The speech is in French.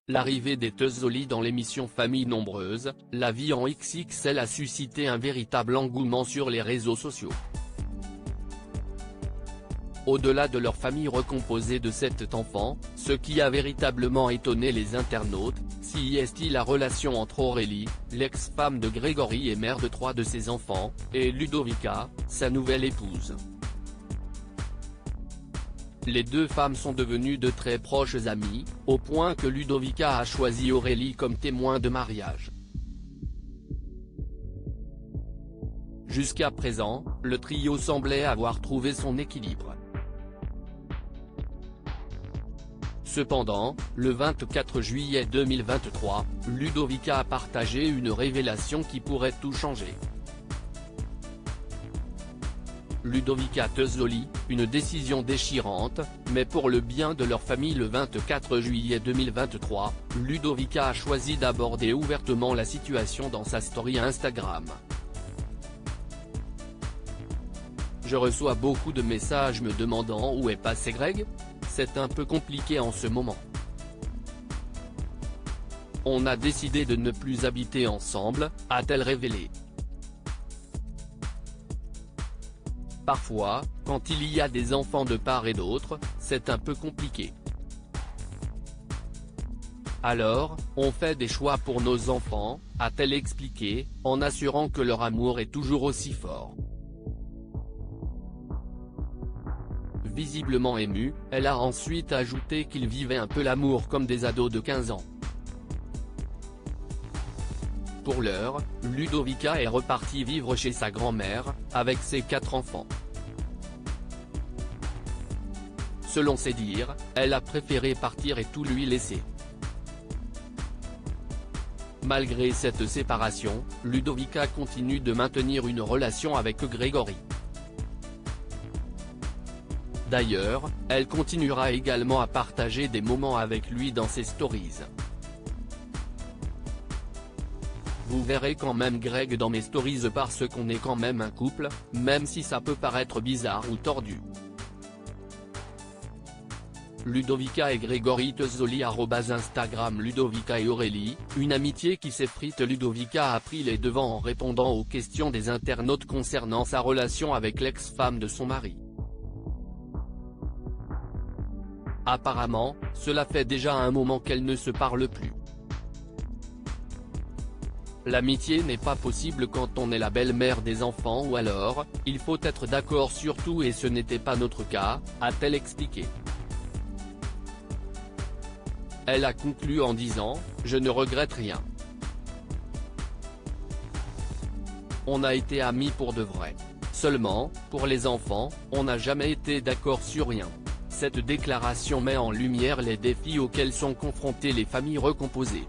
L'arrivée des Tezzoli dans l'émission Famille Nombreuse, la vie en XXL a suscité un véritable engouement sur les réseaux sociaux. Au-delà de leur famille recomposée de 7 enfants, ce qui a véritablement étonné les internautes, c'est la relation entre Aurélie, l'ex-femme de Grégory et mère de 3 de ses enfants, et Ludovica, sa nouvelle épouse. Les deux femmes sont devenues de très proches amies, au point que Ludovica a choisi Aurélie comme témoin de mariage. Jusqu'à présent, le trio semblait avoir trouvé son équilibre. Cependant, le 24 juillet 2023, Ludovica a partagé une révélation qui pourrait tout changer. Ludovica Tezzoli, une décision déchirante, mais pour le bien de leur famille. Le 24 juillet 2023, Ludovica a choisi d'aborder ouvertement la situation dans sa story Instagram. Je reçois beaucoup de messages me demandant où est passé Greg. C'est un peu compliqué en ce moment. On a décidé de ne plus habiter ensemble, a-t-elle révélé. Parfois, quand il y a des enfants de part et d'autre, c'est un peu compliqué. Alors, on fait des choix pour nos enfants, a-t-elle expliqué, en assurant que leur amour est toujours aussi fort. Visiblement émue, elle a ensuite ajouté qu'ils vivaient un peu l'amour comme des ados de 15 ans. Pour l'heure, Ludovica est repartie vivre chez sa grand-mère, avec ses 4 enfants. Selon ses dires, elle a préféré partir et tout lui laisser. Malgré cette séparation, Ludovica continue de maintenir une relation avec Grégory. D'ailleurs, elle continuera également à partager des moments avec lui dans ses stories. Vous verrez quand même Greg dans mes stories parce qu'on est quand même un couple, même si ça peut paraître bizarre ou tordu. Ludovica et Grégory Tezzoli @Instagram Ludovica et Aurélie, une amitié qui s'effrite. Ludovica a pris les devants en répondant aux questions des internautes concernant sa relation avec l'ex-femme de son mari. Apparemment, cela fait déjà un moment qu'elles ne se parlent plus. L'amitié n'est pas possible quand on est la belle-mère des enfants ou alors, il faut être d'accord sur tout et ce n'était pas notre cas, a-t-elle expliqué. Elle a conclu en disant « Je ne regrette rien. On a été amis pour de vrai. Seulement, pour les enfants, on n'a jamais été d'accord sur rien ». Cette déclaration met en lumière les défis auxquels sont confrontées les familles recomposées.